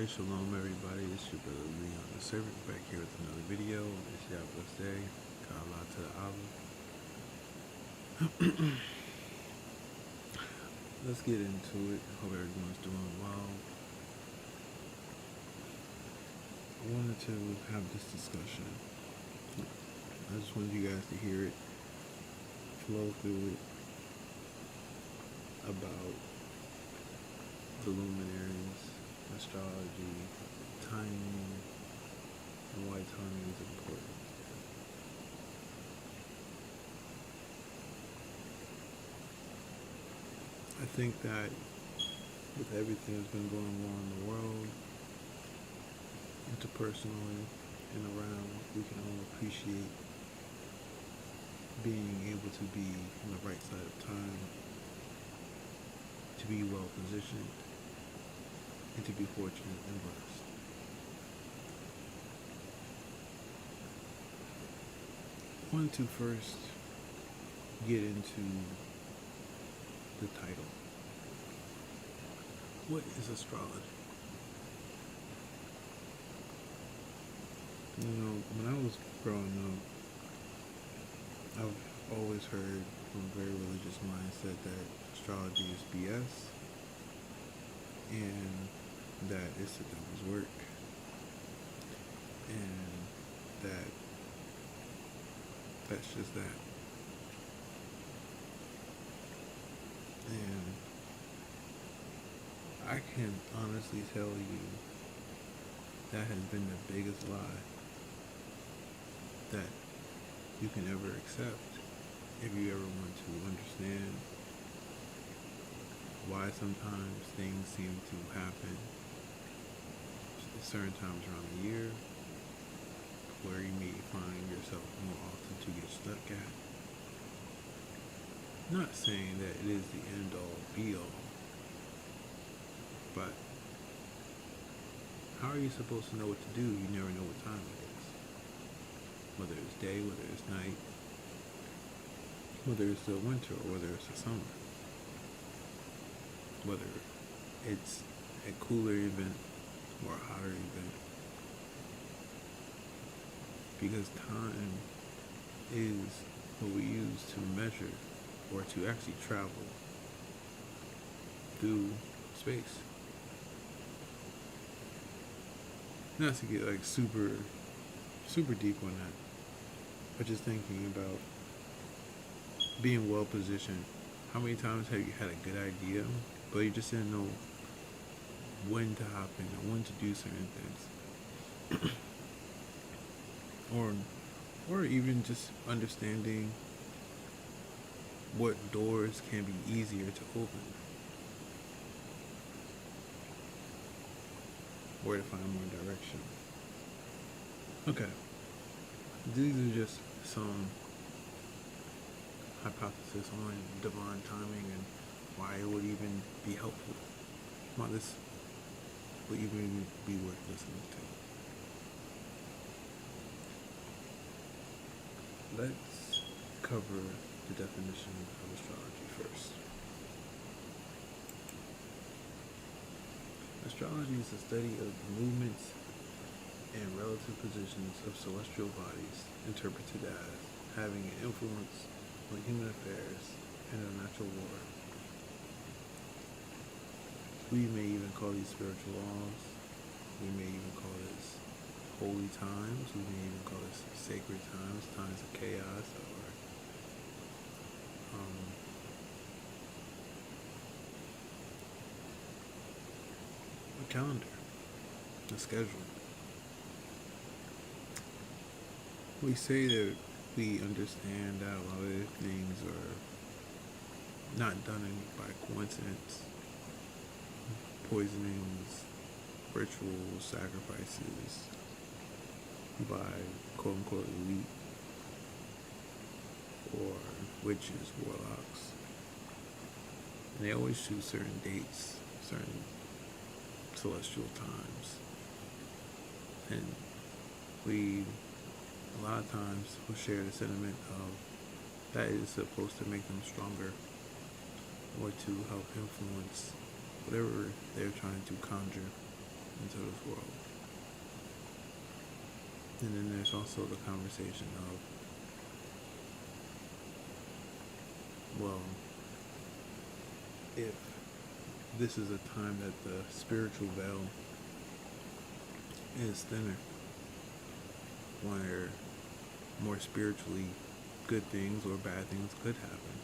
Hi, shalom everybody, it's your brother Leon the Servant back here with another video. It's y'all blessed day. Ka'Allah to the Allah. Let's get into it. Hope everyone's doing well. I wanted to have this discussion. I just wanted you guys to hear it, flow through it, about the luminaries, astrology, timing, and why timing is important. I think that with everything that's been going on in the world, interpersonally and around, we can all appreciate being able to be on the right side of time, to be well positioned, and to be fortunate and blessed. I want to first get into the title. What is astrology? When I was growing up, I've always heard from a very religious mindset that astrology is BS and that it's the devil's work and that's just that. And I can honestly tell you that has been the biggest lie that you can ever accept if you ever want to understand why sometimes things seem to happen at certain times around the year where you may find yourself more often to get stuck at. Not saying that it is the end all be all, but how are you supposed to know what to do? You never know what time it is. Whether it's day, whether it's night, whether it's the winter or whether it's the summer, whether it's a cooler event or a hotter event. Because time is what we use to measure or to actually travel through space. Not to get like super deep on that, but just thinking about being well positioned. How many times have you had a good idea, but you just didn't know when to hop in or when to do certain things? or even just understanding what doors can be easier to open, where to find more direction. Okay, these are just some hypothesis on divine timing and why it would even be helpful, why this would even be worth listening to. Let's cover the definition of astrology first. Astrology is the study of the movements and relative positions of celestial bodies, interpreted as having an influence on human affairs and the natural world. We may even call these spiritual laws. We may even call this holy times. We may even call this sacred times, times of chaos, or a calendar, a schedule. We say that we understand that a lot of things are not done by coincidence. Poisonings, rituals, sacrifices by quote-unquote elite or witches, warlocks. And they always choose certain dates, certain celestial times. And we, a lot of times, will share the sentiment of that is supposed to make them stronger or to help influence whatever they're trying to conjure and into this world. And then there's also the conversation of, well, if this is a time that the spiritual veil is thinner, where more spiritually good things or bad things could happen.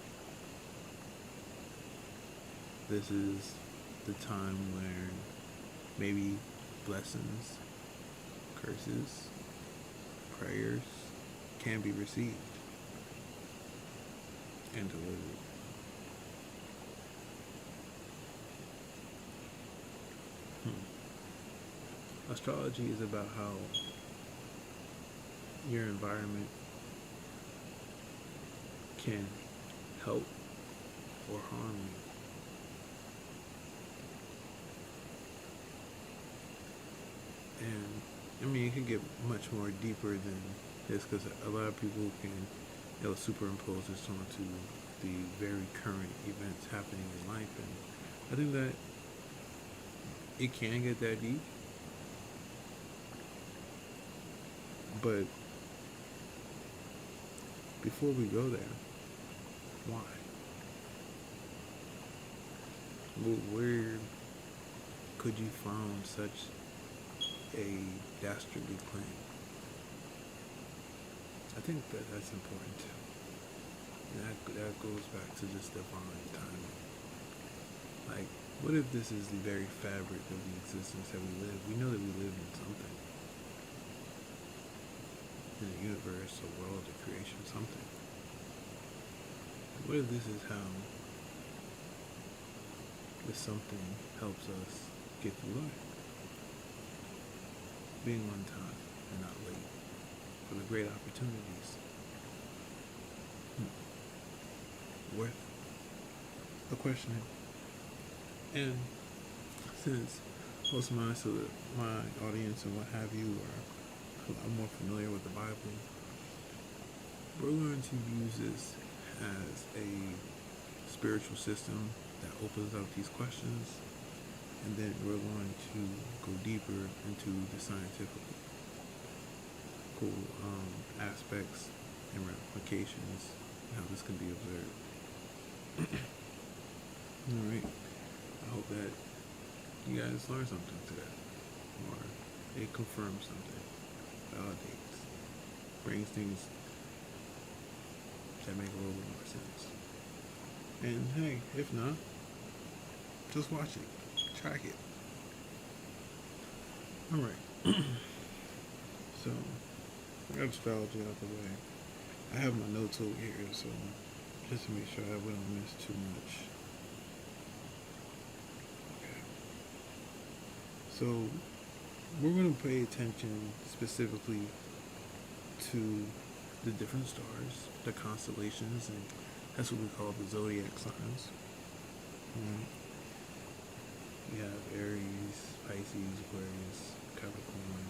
This is the time where maybe blessings, curses, prayers can be received and delivered. Astrology is about how your environment can help or harm you. And I mean, it can get much more deeper than this, because a lot of people can, superimpose this onto the very current events happening in life, and I think that it can get that deep. But before we go there, why? Where could you find such a dastardly claim? I think that that's important too. And that goes back to just divine timing. Like, what if this is the very fabric of the existence that we live? We know that we live in something. In the universe, a world, a creation, something. What if this is how this something helps us get through life? Being on time and not late for the great opportunities. Worth a questioning. And since most of my audience and what have you are a lot more familiar with the Bible, we're going to use this as a spiritual system that opens up these questions, and then we're going to go deeper into the scientific aspects and ramifications, and how this can be observed. Alright, I hope that you guys learned something today, or it confirms something, validates, brings things that make a little bit more sense. And hey, if not, just watch it, track it. Alright, so I got astrology out the way. I have my notes over here, so just to make sure that we don't miss too much. Okay. So we're going to pay attention specifically to the different stars, the constellations, and that's what we call the zodiac signs. Right? We have Aries, Pisces, Aquarius, Capricorn,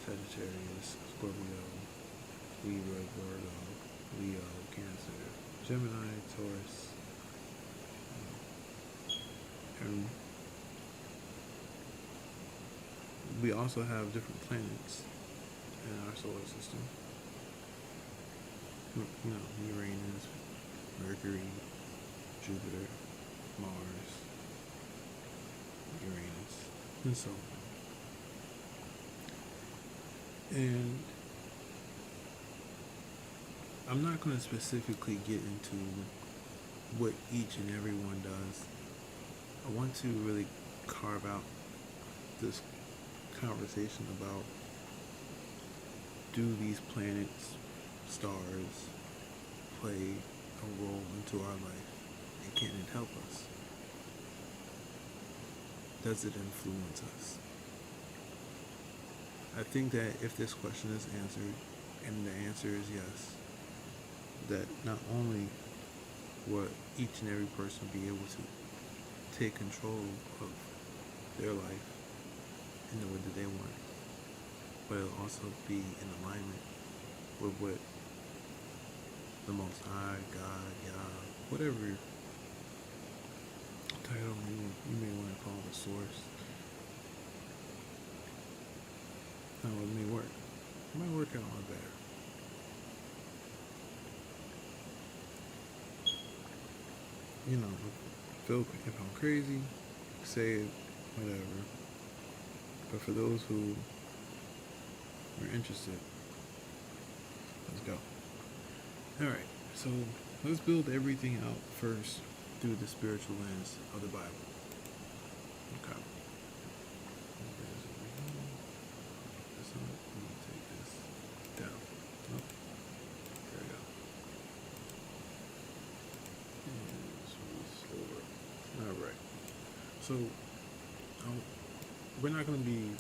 Sagittarius, Scorpio, Libra, Virgo, Leo, Cancer, Gemini, Taurus, and we also have different planets in our solar system. Uranus, Mercury, Jupiter, Mars, Uranus, and so on. And I'm not going to specifically get into what each and every one does. I want to really carve out this conversation about, do these planets, stars, play a role into our life, and can it help us? Does it influence us? I think that if this question is answered, and the answer is yes, that not only will each and every person be able to take control of their life in the way that they want, but it'll also be in alignment with what the Most High, God, Yah, whatever title you may want to call the source, How it may work. It might work out a lot better. You know, if I'm crazy, say it, whatever. But for those who are interested, let's go. Alright, so let's build everything out first through the spiritual lens of the Bible. Okay. I'm gonna take this down. Oh, there we go. And this one slower. Alright. So we're not gonna be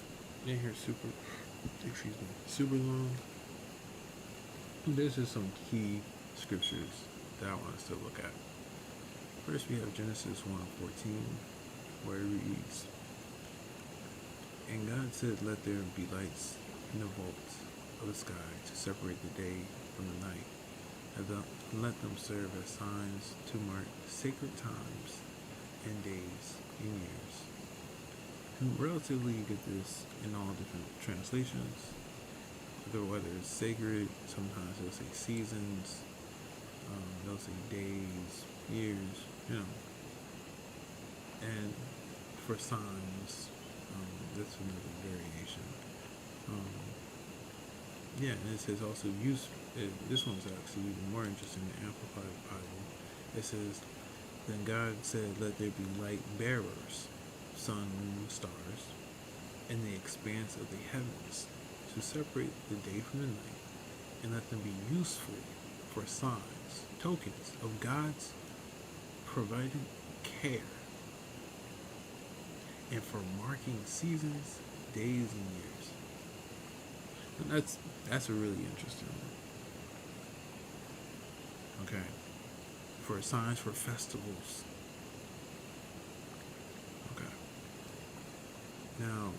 in here super long. There's just some key scriptures that I want us to look at. First, we have Genesis 1:14, where it reads, "And God said, let there be lights in the vaults of the sky to separate the day from the night, and let them serve as signs to mark sacred times and days and years." And relatively, you get this in all different translations. Whether it's sacred, sometimes they'll say seasons, they'll say days, years, and for signs, that's another variation. And it says also this one's actually even more interesting, the Amplified Bible. It says, "Then God said, let there be light bearers, sun, moon, stars, in the expanse of the heavens, to separate the day from the night, and let them be useful for signs, tokens of God's provident care, and for marking seasons, days, and years." And that's a really interesting one. Okay. For signs for festivals. Okay. Now,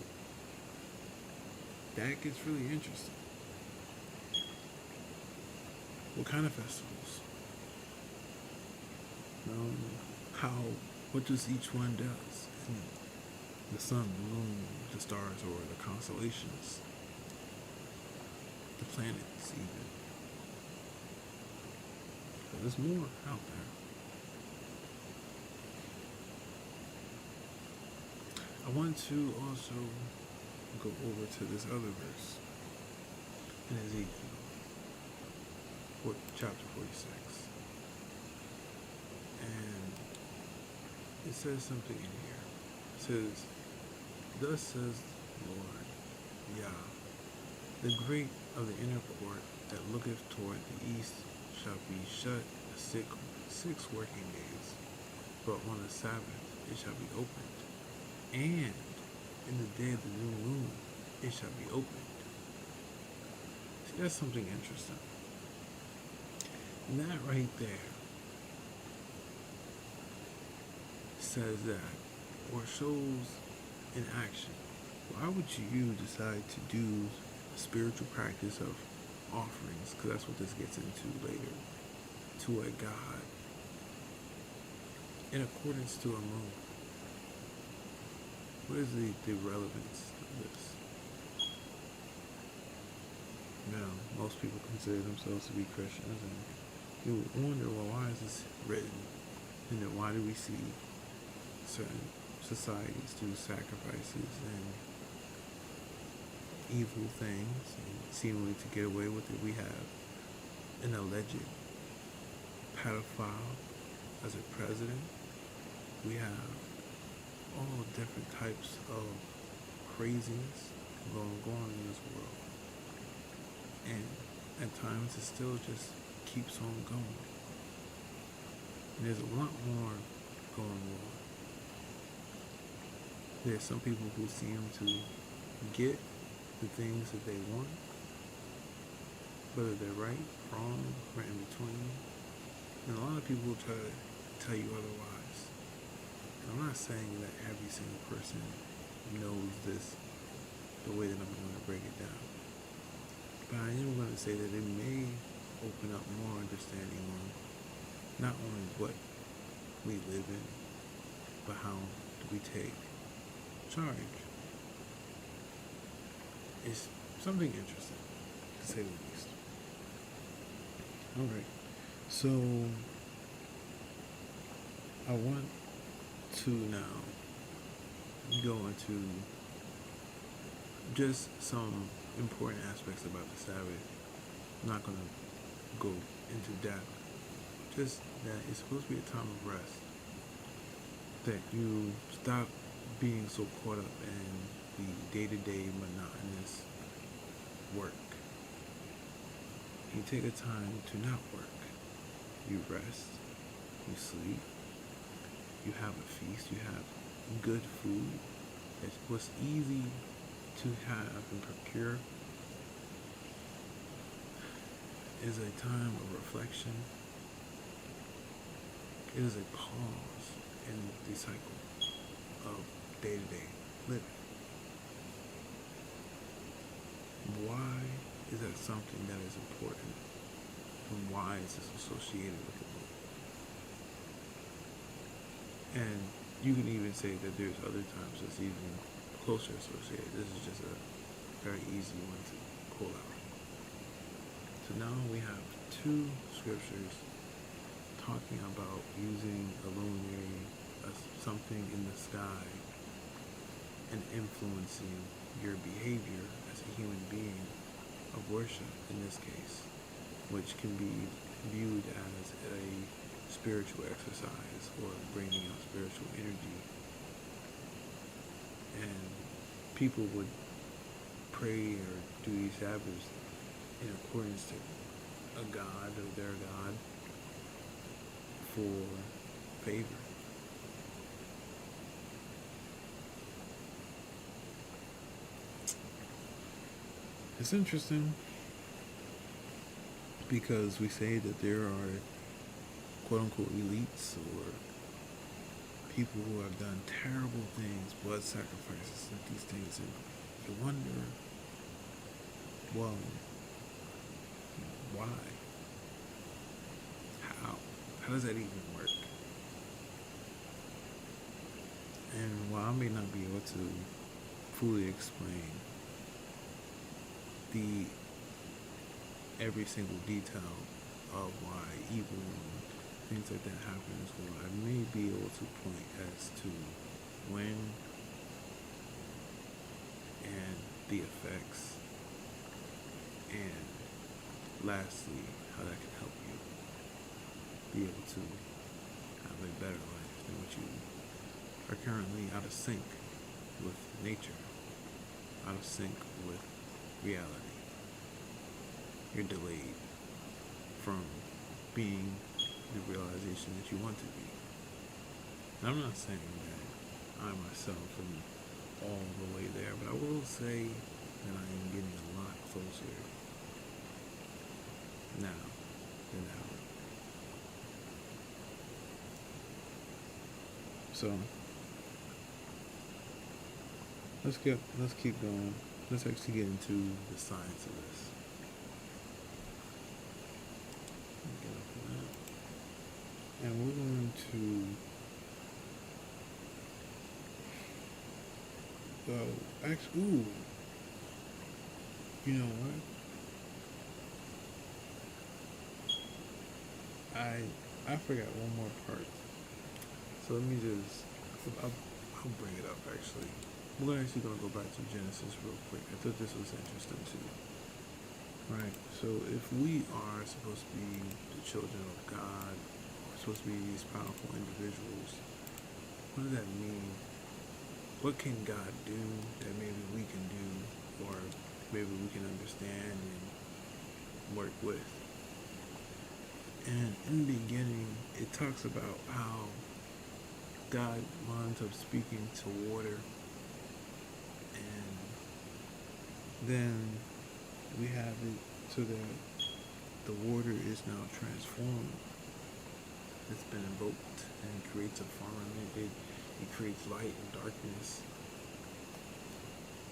that gets really interesting. What kind of festivals? What does each one does? The sun, the moon, the stars, or the constellations, the planets, even. So there's more out there. I want to also go over to this other verse in Ezekiel, chapter 46. And it says something in here. It says, "Thus says the Lord, Yah, the great of the inner court that looketh toward the east shall be shut 6 working days, but on the Sabbath it shall be opened, and in the day of the new moon it shall be opened." See, that's something interesting. And that right there says that, or shows in action. Why would you decide to do a spiritual practice of offerings, because that's what this gets into later, to a God in accordance to a moon? What is the relevance of this? Now, most people consider themselves to be Christians, and you wonder, well, why is this written? And then why do we see certain societies do sacrifices and evil things and seemingly to get away with it? We have an alleged pedophile as a president. We have all different types of craziness going on in this world. And at times it still just keeps on going. And there's a lot more going on. There's some people who seem to get the things that they want, whether they're right, wrong, or in between. And a lot of people try to tell you otherwise. And I'm not saying that every single person knows this the way that I'm going to break it down. But I am going to say that it may open up more understanding on not only what we live in, but how do we take charge. It's something interesting, to say the least. All right. So I want to now go into just some important aspects about the Sabbath. I'm not going to go into depth. Just that it's supposed to be a time of rest. That you stop being so caught up in the day-to-day monotonous work. You take a time to not work. You rest, you sleep, you have a feast, you have good food. It was easy to have and procure. It is a time of reflection. It is a pause in the cycle of day-to-day living. Why is that something that is important? And why is this associated with the moon? And you can even say that there's other times that's even closer associated. This is just a very easy one to pull out. So now we have two scriptures talking about using a luminary, something in the sky, and influencing your behavior as a human being of worship in this case, which can be viewed as a spiritual exercise or bringing out spiritual energy. And people would pray or do these Sabbaths in accordance to a god or their god for favor. It's interesting because we say that there are quote-unquote elites or people who have done terrible things, blood sacrifices and these things, and you wonder, well, why? How does that even work? And while I may not be able to fully explain every single detail of why evil and things like that happen as well, I may be able to point as to when and the effects, and lastly, how that can help you be able to have a better life than what you are currently out of sync with nature, out of sync with reality. You're delayed from being the realization that you want to be. And I'm not saying that I myself am all the way there, but I will say that I am getting a lot closer now than ever. So let's keep going. Let's actually get into the science of this. And we're going to you know what? I forgot one more part. So let me I'll bring it up actually. We're actually going to go back to Genesis real quick. I thought this was interesting too. Right, so if we are supposed to be the children of God, we're supposed to be these powerful individuals, what does that mean? What can God do that maybe we can do, or maybe we can understand and work with? And in the beginning, it talks about how God winds up speaking to water, and then we have it so that the water is now transformed. It's been invoked and creates a firmament. It creates light and darkness.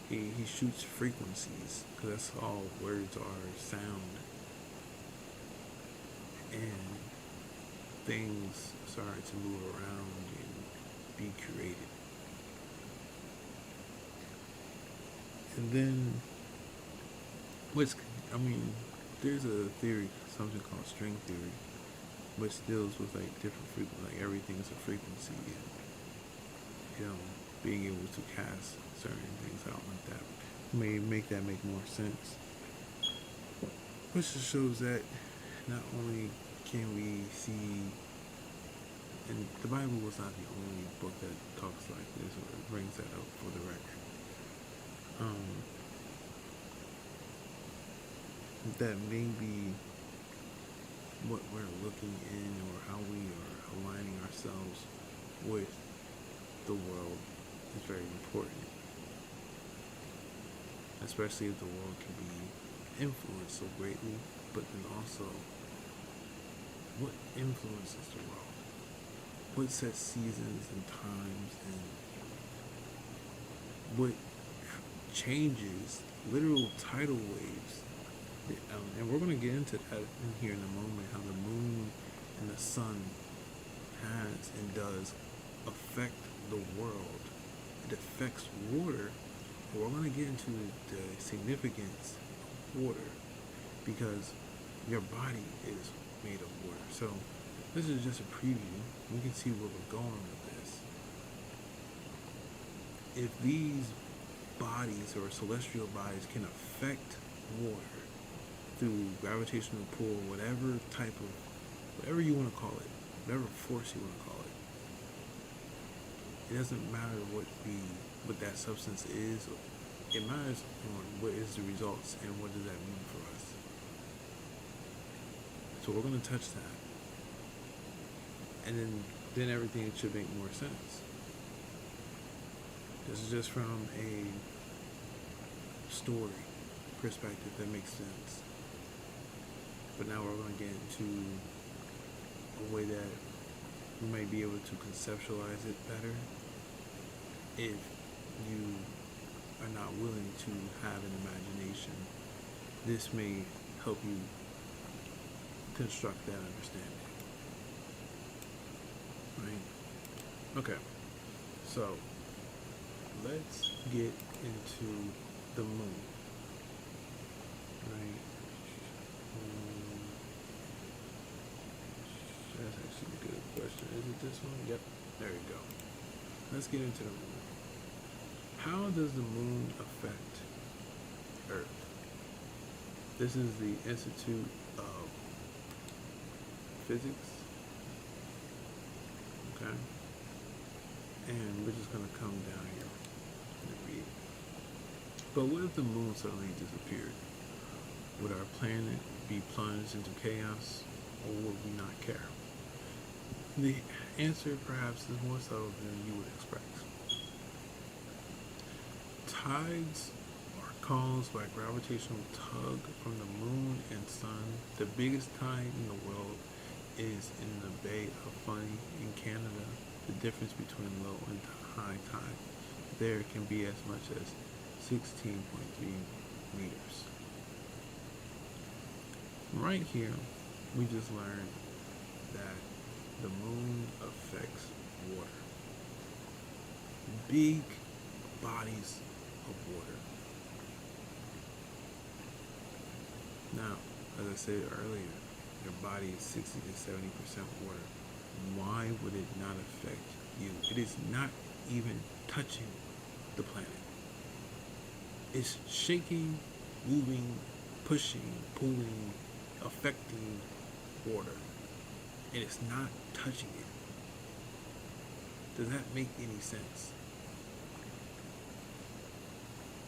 He shoots frequencies, because that's all words are, sound. And things start to move around and be created. And then which, I mean, there's a theory, something called string theory, which deals with like different frequencies, like everything's a frequency, and being able to cast certain things out like that may make that make more sense. Which just shows that not only can we see, and the Bible was not the only book that talks like this or brings that up for the record. That maybe what we're looking in or how we are aligning ourselves with the world is very important, especially if the world can be influenced so greatly, but then also what influences the world, what sets seasons and times, and what changes literal tidal waves. And we're going to get into that in here in a moment, how the moon and the sun has and does affect the world. It affects water. We're going to get into the significance of water, because your body is made of water. So this is just a preview. We can see where we're going with this. If these bodies or celestial bodies can affect water through gravitational pull, whatever you want to call it, whatever force you want to call it, it doesn't matter what that substance is. It matters on what is the results and what does that mean for us. So we're going to touch that, and then everything should make more sense. This is just from a story perspective that makes sense. But now we're going to get into a way that we might be able to conceptualize it better if you are not willing to have an imagination. This may help you construct that understanding. Right? Okay. So let's get into the moon. Right? That's actually a good question. Is it this one? Yep. There you go. Let's get into the moon. How does the moon affect Earth? This is the Institute of Physics. Okay? And we're just going to come down here and read. But what if the moon suddenly disappeared? Would our planet be plunged into chaos, or would we not care? The answer perhaps is more subtle than you would expect. Tides are caused by gravitational tug from the moon and sun. The biggest tide in the world is in the Bay of Fundy in Canada. The difference between low and high tide there can be as much as 16.3 meters. Right here, we just learned that the moon affects water. Big bodies of water. Now, as I said earlier, your body is 60 to 70% water. Why would it not affect you? It is not even touching the planet. It's shaking, moving, pushing, pulling, affecting water. And it's not touching it. Does that make any sense?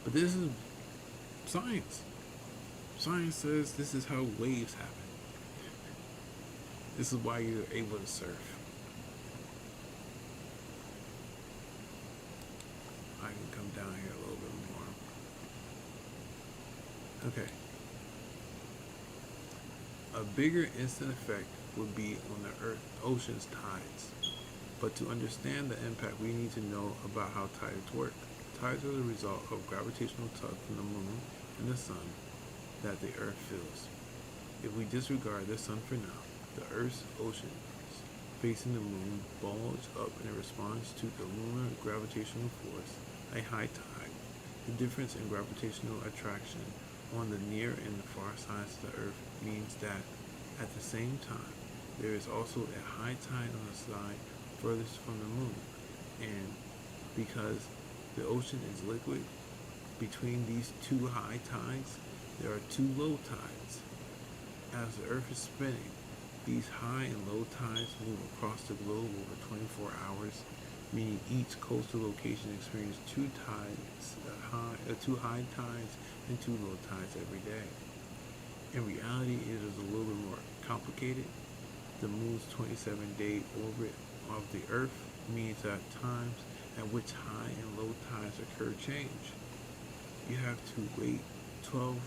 But this is science. Science says this is how waves happen. This is why you're able to surf. I can come down here a little bit more. Okay. A bigger instant effect would be on the ocean's tides. But to understand the impact, we need to know about how tides work. Tides are the result of gravitational tug from the moon and the sun that the earth feels. If we disregard the sun for now, the earth's oceans facing the moon bulge up in response to the lunar gravitational force, a high tide. The difference in gravitational attraction on the near and the far sides of the earth means that at the same time there is also a high tide on the side furthest from the moon. And because the ocean is liquid, between these two high tides there are two low tides. As the earth is spinning, these high and low tides move across the globe over 24 hours, meaning each coastal location experiences two high tides and two low tides every day. In reality, it is a little bit more complicated. The moon's 27-day orbit of the Earth means that times at which high and low tides occur change. You have to wait 12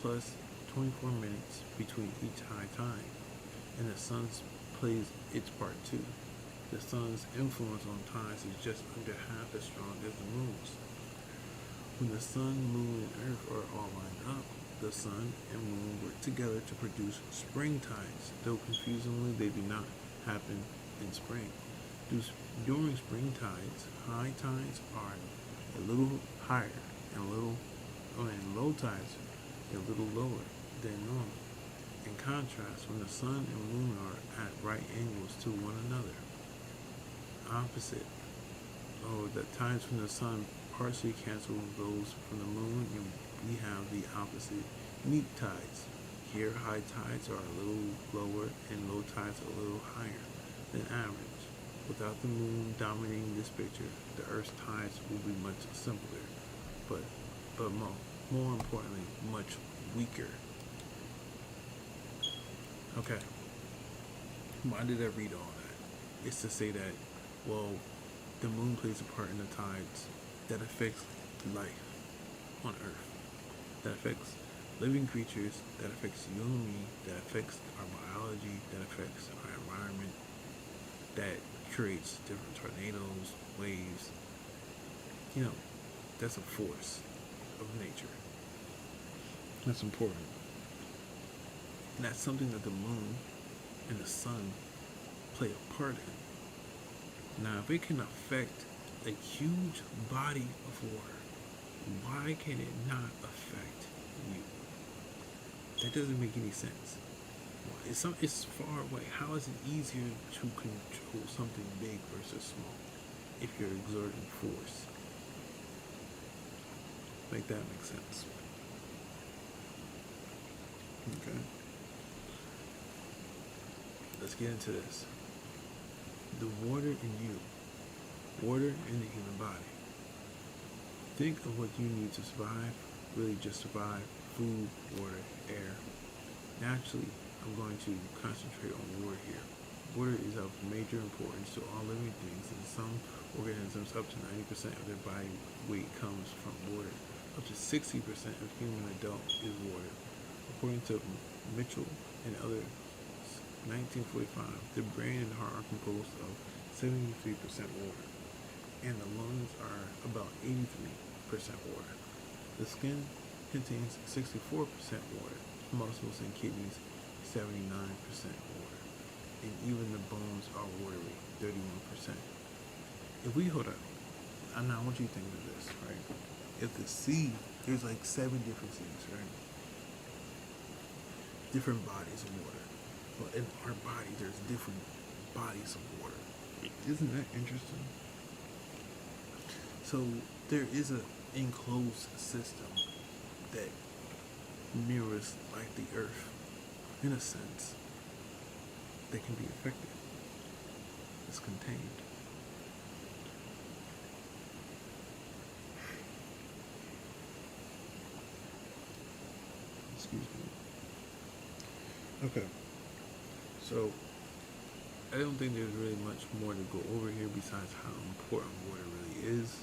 plus 24 minutes between each high tide, and the sun plays its part too. The sun's influence on tides is just under half as strong as the moon's. When the sun, moon, and earth are all lined up, the sun and moon work together to produce spring tides, though confusingly they do not happen in spring. During spring tides, high tides are a little higher and low tides a little lower than normal. In contrast, when the sun and moon are at right angles to one another, the tides from the sun partially cancel those from the moon, and we have the opposite neap tides. Here, high tides are a little lower and low tides a little higher than average. Without the moon dominating this picture, the Earth's tides will be much simpler, but more importantly, much weaker. Okay, why did I read all that? It's to say that, well, the moon plays a part in the tides that affects life on Earth, that affects living creatures, that affects you and me, that affects our biology, that affects our environment, that creates different tornadoes, waves. That's a force of nature. That's important. And that's something that the moon and the sun play a part in. Now, if it can affect a huge body of water, why can it not affect you? That doesn't make any sense. It's far away. How is it easier to control something big versus small if you're exerting force? Make that make sense. Okay. Let's get into this. The water in you. Water in the human body. Think of what you need to survive. Really just survive. Food, water, air. Naturally, I'm going to concentrate on water here. Water is of major importance to all living things, and some organisms up to 90% of their body weight comes from water. Up to 60% of human adult is water. According to Mitchell and others, 1945, the brain and heart are composed of 73% water, and the lungs are about 83% water. The skin contains 64% water, muscles and kidneys 79% water, and even the bones are watery, 31%. Hold up, now I want you to think of this, right? If the sea, there's like 7 different seas, right? Different bodies of water. But in our body, there's different bodies of water. Isn't that interesting? So there is an enclosed system that mirrors like the Earth, in a sense, that can be affected. It's contained. Excuse me. Okay. So, I don't think there's really much more to go over here besides how important water really is.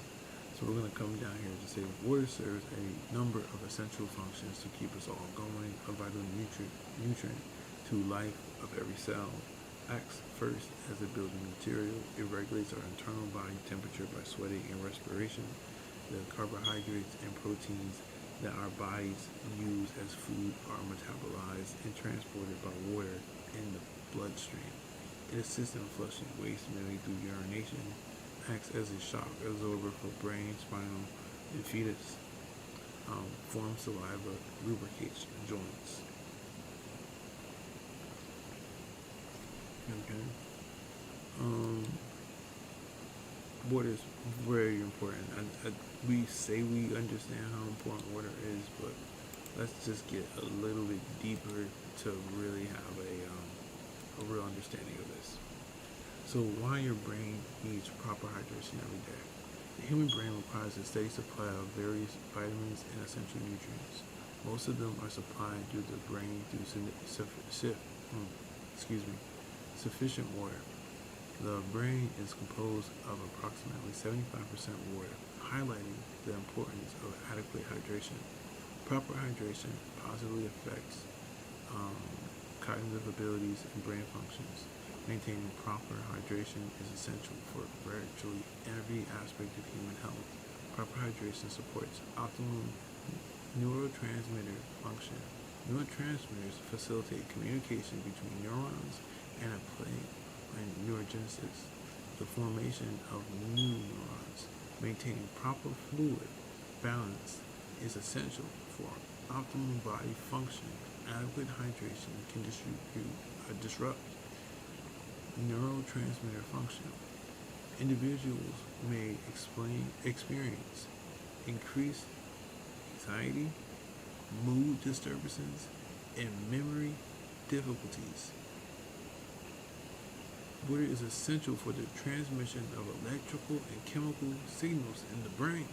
So we're going to come down here to say water serves a number of essential functions to keep us all going. A vital nutrient to life of every cell. Acts first as a building material. It regulates our internal body temperature by sweating and respiration. The carbohydrates and proteins that our bodies use as food are metabolized and transported by water in the bloodstream. It assists in flushing waste mainly through urination. Acts as a shock absorber for brain, spinal, and fetus. forms saliva, lubricates joints. Okay. Water is very important. We say we understand how important water is, but let's just get a little bit deeper to really have a real understanding of this. So why your brain needs proper hydration every day. The human brain requires a steady supply of various vitamins and essential nutrients. Most of them are supplied through the brain through sufficient water. The brain is composed of approximately 75% water, highlighting the importance of adequate hydration. Proper hydration positively affects cognitive abilities and brain functions. Maintaining proper hydration is essential for virtually every aspect of human health. Proper hydration supports optimum neurotransmitter function. Neurotransmitters facilitate communication between neurons and play in neurogenesis, the formation of new neurons. Maintaining proper fluid balance is essential for optimum body function. Adequate hydration can disrupt neurotransmitter function. Individuals may experience increased anxiety, mood disturbances, and memory difficulties. Water is essential for the transmission of electrical and chemical signals in the brain.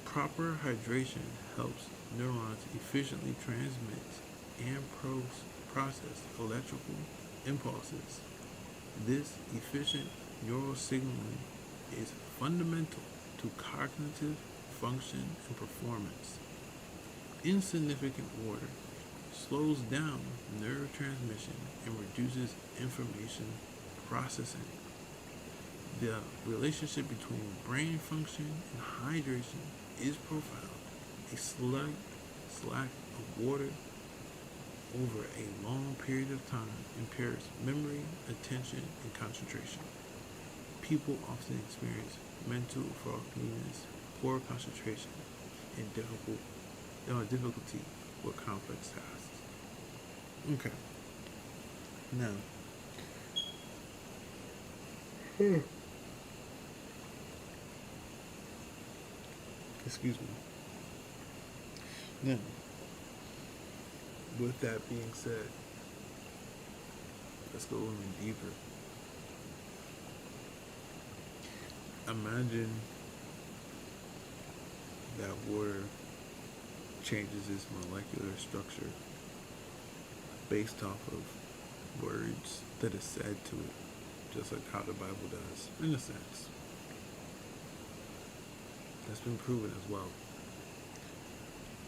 Proper hydration helps neurons efficiently transmit and process electrical impulses. This efficient neural signaling is fundamental to cognitive function and performance. Insufficient water slows down neurotransmission and reduces information processing. The relationship between brain function and hydration is profound. A slight lack of water over a long period of time impairs memory, attention, and concentration. People often experience mental fogginess, poor concentration, and difficulty with complex tasks. Okay. Now, excuse me. Now, with that being said, let's go even deeper. Imagine that water changes its molecular structure based off of words that is said to it, just like how the Bible does, in a sense. That's been proven as well.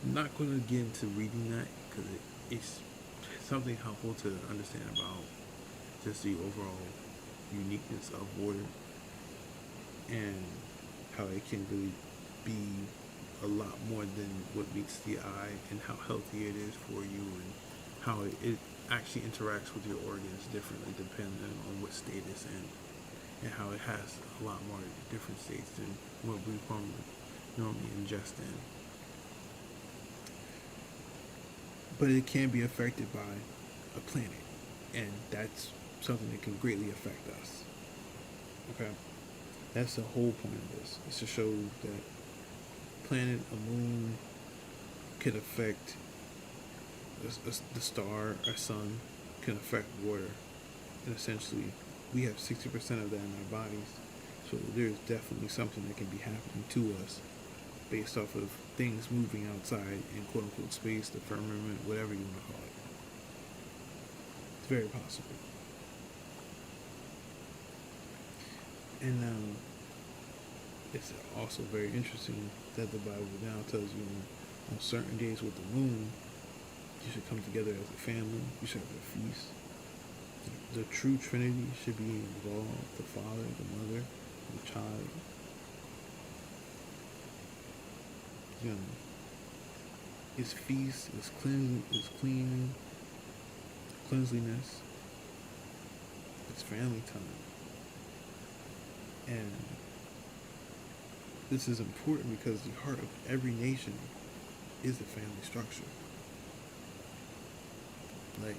I'm not going to get into reading that because it's something helpful to understand about just the overall uniqueness of water and how it can really be a lot more than what meets the eye, and how healthy it is for you, and how it actually interacts with your organs differently depending on what state it's in, and how it has a lot more different states than what we normally ingest in. But it can be affected by a planet, and that's something that can greatly affect us. Okay? That's the whole point of this, is to show that planet, a moon, could affect the star, our sun, can affect water. And essentially, we have 60% of that in our bodies. So there's definitely something that can be happening to us based off of things moving outside in quote-unquote space, the firmament, whatever you want to call it. It's very possible. And it's also very interesting that the Bible now tells you on certain days with the moon, you should come together as a family, you should have a feast. The true Trinity should be involved, the Father, the Mother, the Child. It's feast, it's cleanliness, it's family time. And This is important because the heart of every nation is the family structure. Like,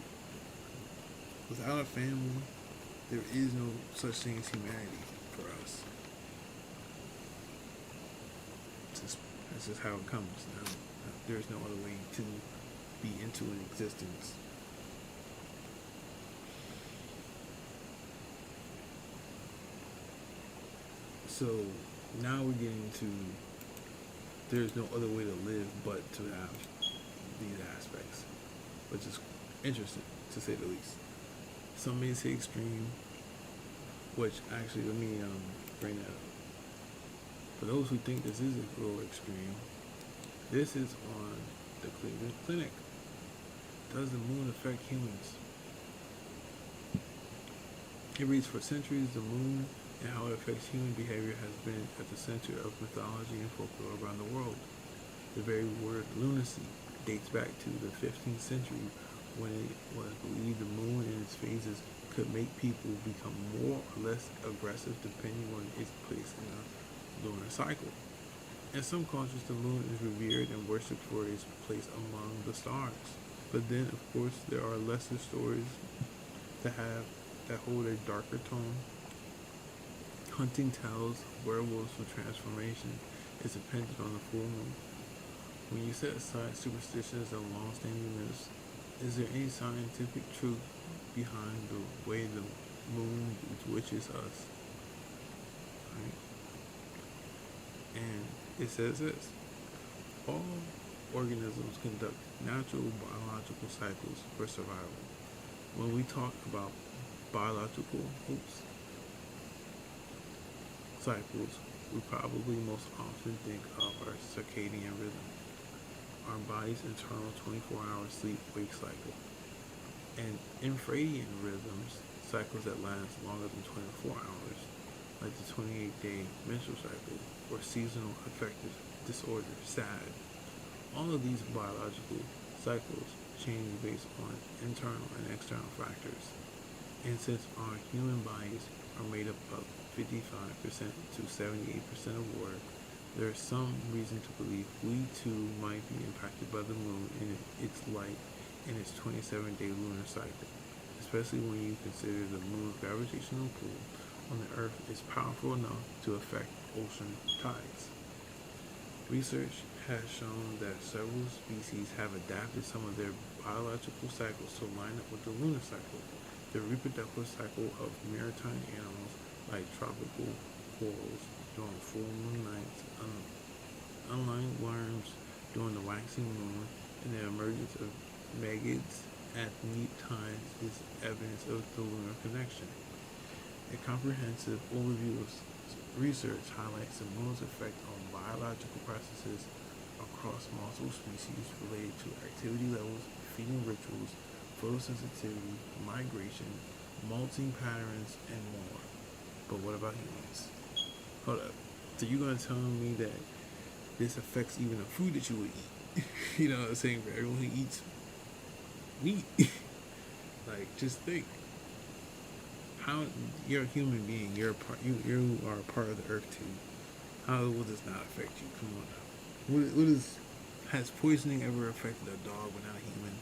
without a family, there is no such thing as humanity for us. That's just how it comes. Now, there's no other way to be into an existence. So now we're getting to there's no other way to live but to have these aspects, which is interesting to say the least. Some may say extreme, which actually let me bring that up. For those who think this is a little extreme, this is on the Cleveland Clinic. Does the moon affect humans? It reads, for centuries, the moon and how it affects human behavior has been at the center of mythology and folklore around the world. The very word lunacy dates back to the 15th century when it was believed the moon and its phases could make people become more or less aggressive depending on its place in the lunar cycle. In some cultures, the moon is revered and worshipped for its place among the stars. But then, of course, there are lesser stories that hold a darker tone. Hunting tales, werewolves with transformation is dependent on the full moon. When you set aside superstitions and long-standing myths, is there any scientific truth behind the way the moon bewitches us? Right? And it says this: all organisms conduct natural biological cycles for survival. When we talk about biological cycles, we probably most often think of our circadian rhythm, our body's internal 24-hour sleep-wake cycle, and infradian rhythms, cycles that last longer than 24 hours, like the 28-day menstrual cycle or seasonal affective disorder, SAD. All of these biological cycles change based on internal and external factors. And since our human bodies are made up of 55% to 78% of water, there is some reason to believe we too might be impacted by the moon and its light and its 27-day lunar cycle, especially when you consider the moon's gravitational pull on the Earth is powerful enough to affect ocean tides. Research has shown that several species have adapted some of their biological cycles to line up with the lunar cycle. The reproductive cycle of maritime animals like tropical corals during full moon nights, unlike worms during the waxing moon, and the emergence of maggots at neap times is evidence of the lunar connection. A comprehensive overview of research highlights the moon's effect on biological processes across multiple species related to activity levels, feeding rituals, photosensitivity, migration, molting patterns, and more. But what about humans? Hold up. So you're going to tell me that this affects even the food that you would eat? You know what I'm saying? For everyone who eats meat. Like, just think. How you're a human being, you are a part of the earth too. How will this not affect you? Come on now. Has poisoning ever affected a dog but not a human?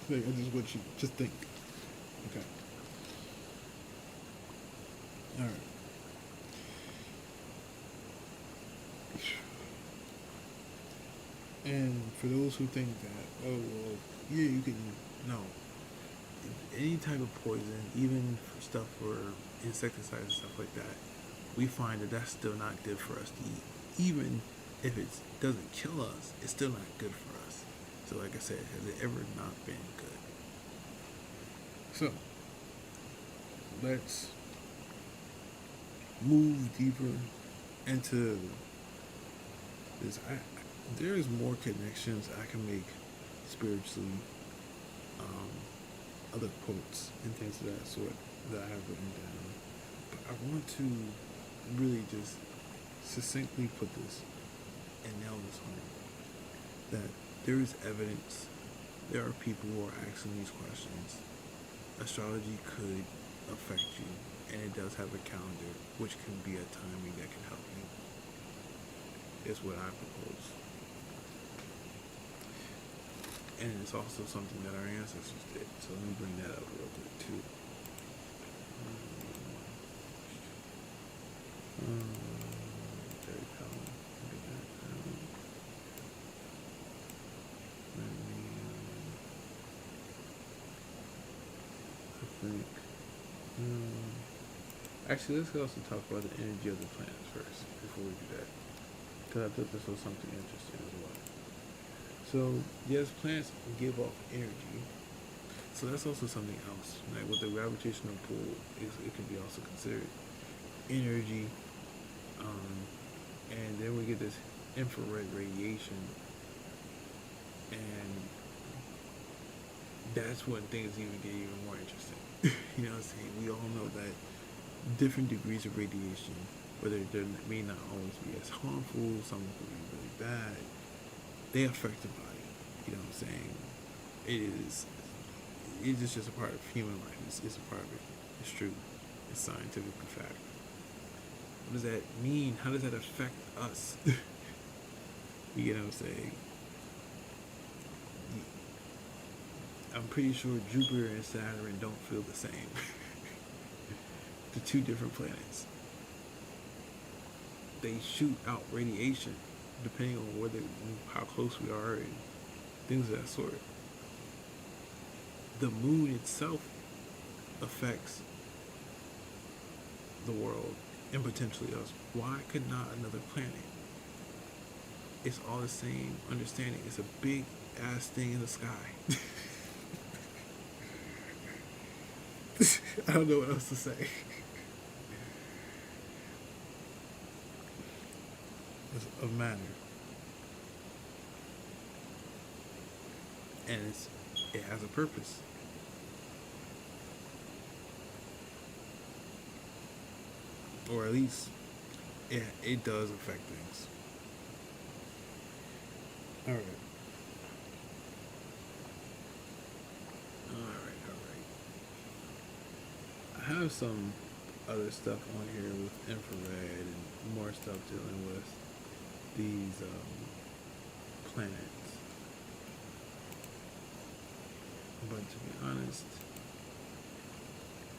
Like, I just want you just think. Okay. Alright. And for those who think that, oh well, yeah, you can no. Any type of poison, even for stuff for insecticides and stuff like that, we find that that's still not good for us to eat. Even if it doesn't kill us, it's still not good for us. So like I said, has it ever not been good? So, let's move deeper into this. There's more connections I can make spiritually, other quotes and things of that sort that I have written down. But I want to really just succinctly put this and nail this home. That there is evidence, there are people who are asking these questions. Astrology could affect you, and it does have a calendar, which can be a timing that can help you. is what I propose. And it's also something that our ancestors did. So let me bring that up real quick too. Third column. Look at that. Let me, I think. Actually, let's also talk about the energy of the planets first before we do that, because I thought this was something interesting as well. So yes, planets give off energy. So that's also something else. Like with the gravitational pull, it can be also considered energy. And then we get this infrared radiation, and that's when things even get even more interesting. You know what I'm saying? We all know that different degrees of radiation, whether they may not always be as harmful, some could be really bad, they affect the body. You know what I'm saying? It's just a part of human life. It's a part of it. It's true. It's scientifically fact. What does that mean? How does that affect us? You know what I'm saying? I'm pretty sure Jupiter and Saturn don't feel the same. The two different planets. They shoot out radiation depending on how close we are and things of that sort. The moon itself affects the world and potentially us. Why could not another planet? It's all the same understanding. It's a big ass thing in the sky. I don't know what else to say. It's a matter. And it has a purpose. Or at least it does affect things. Alright. I have some other stuff on here with infrared and more stuff dealing with these planets. But to be honest,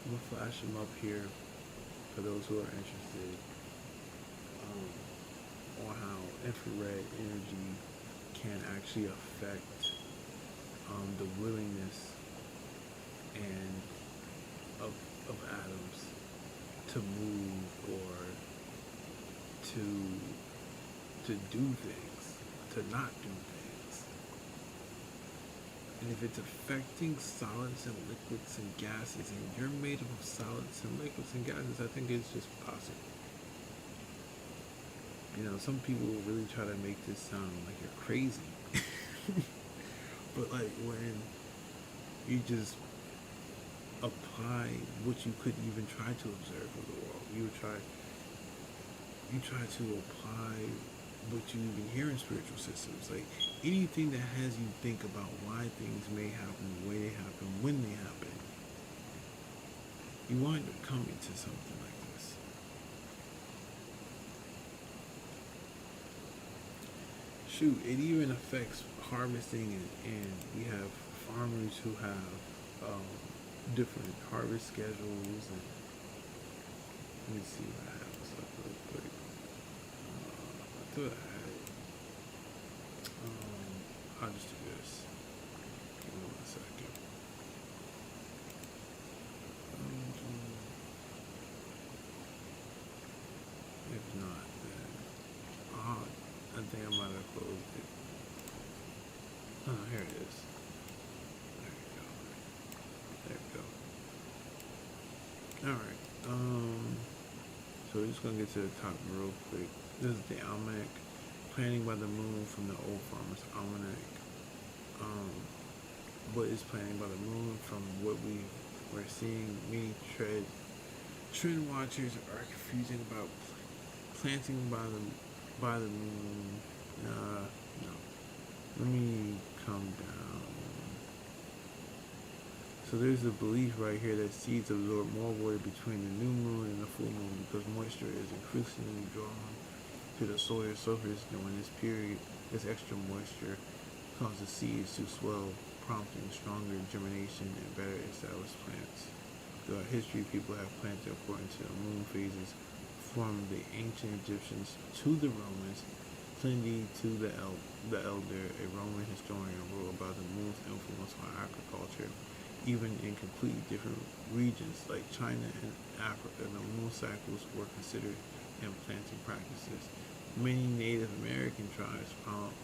I'm gonna flash them up here for those who are interested on how infrared energy can actually affect the willingness and of atoms to move or to do things, to not do things. And if it's affecting solids and liquids and gases, and you're made up of solids and liquids and gases, I think it's just possible. You know, some people really try to make this sound like you're crazy. But like when you just apply what you couldn't even try to observe of the world, you try to apply what you even hear in spiritual systems, like anything that has you think about why things may happen, the way they happen, when they happen, you wind up coming to something like this. Shoot, it even affects harvesting, and we have farmers who have different harvest schedules. And let me see what I have this up real quick. I thought I had it. I'll just do this. Give me 1 second. If not, then I think I might have closed it. Oh, here it is. There we go. Alright. So we're just gonna get to the top real quick. This is the almanac. Planning by the moon from the Old Farmer's Almanac. What is planning by the moon? From what we're seeing, many trend watchers are confusing about planting by the moon. No. Let me come down. So there's a belief right here that seeds absorb more water between the new moon and the full moon because moisture is increasingly drawn to the soil surface during this period. This extra moisture causes seeds to swell, prompting stronger germination and better established plants. Throughout history, people have planted according to the moon phases, from the ancient Egyptians to the Romans. Pliny to the Elder, a Roman historian, wrote about the moon's influence on agriculture. Even in completely different regions like China and Africa, the moon cycles were considered in planting practices. Many Native American tribes followed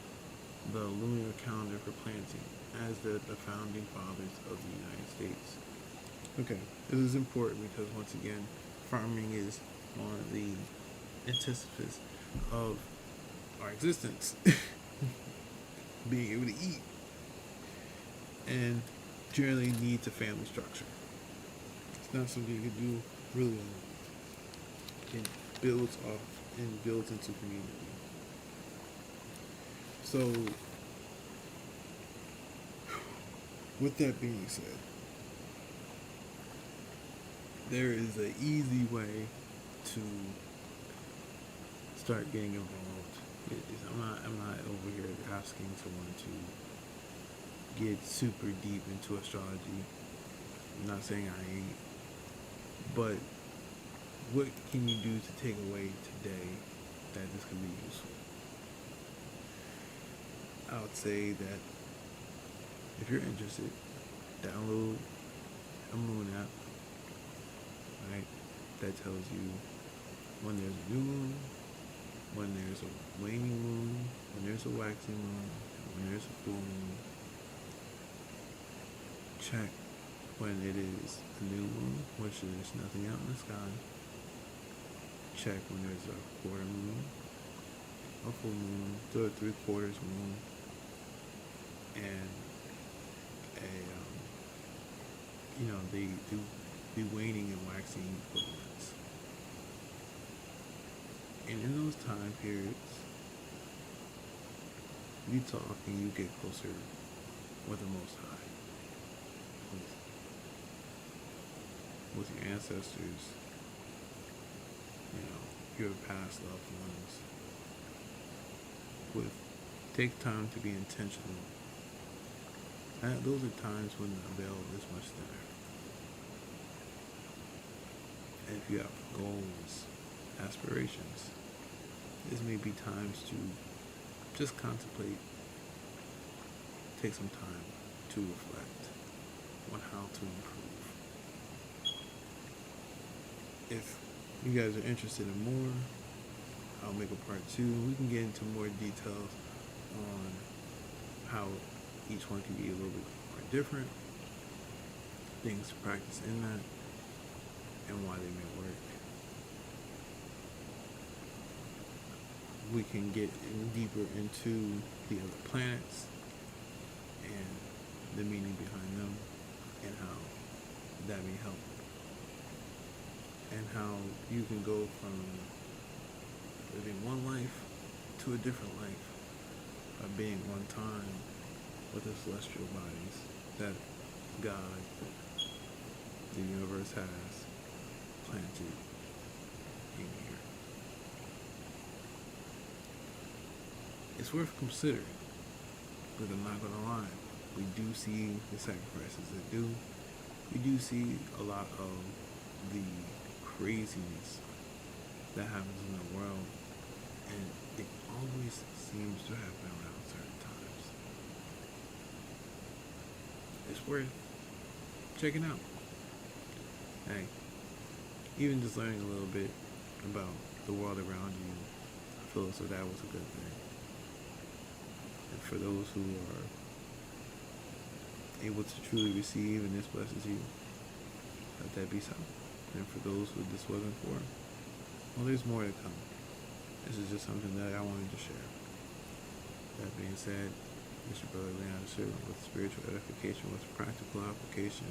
the lunar calendar for planting, as did the founding fathers of the United States. Okay, this is important because once again, farming is on the antithesis of our existence, being able to eat, and generally needs a family structure. It's not something you can do really alone. It builds off and builds into community. So, with that being said, there is an easy way to start getting involved. I'm not over here asking someone to get super deep into astrology. I'm not saying I ain't. But what can you do to take away today that this can be useful? I would say that if you're interested, download a moon app, right? That tells you when there's a new moon, when there's a waning moon, when there's a waxing moon, when there's a full moon. Check when it is a new moon, which there's nothing out in the sky. Check when there's a quarter moon, a full moon, 3/4 moon, and the waning and waxing equivalents. And in those time periods, you talk and you get closer with the Most High, with your ancestors, your past loved ones. Take time to be intentional. Those are times when the veil is much thinner. And if you have goals, aspirations, this may be times to just contemplate, take some time to reflect on how to improve. If you guys are interested in more, I'll make a part 2. We can get into more details on how each one can be a little bit more different, things to practice in that, and why they may work. We can get deeper into the other planets and the meaning behind them, and how that may help, and how you can go from living one life to a different life by being one time with the celestial bodies that God, the universe, has planted in here. It's worth considering, but I'm not gonna lie, we do see the sacrifices that do. We do see a lot of the craziness that happens in the world, and it always seems to happen around certain times. It's worth checking out. Hey, even just learning a little bit about the world around you, I feel as though that was a good thing. And for those who are able to truly receive and this blesses you, let that be so. And for those who this wasn't for, well, there's more to come. This is just something that I wanted to share. That being said, Mr. Brother Leon, servant with spiritual edification with practical application.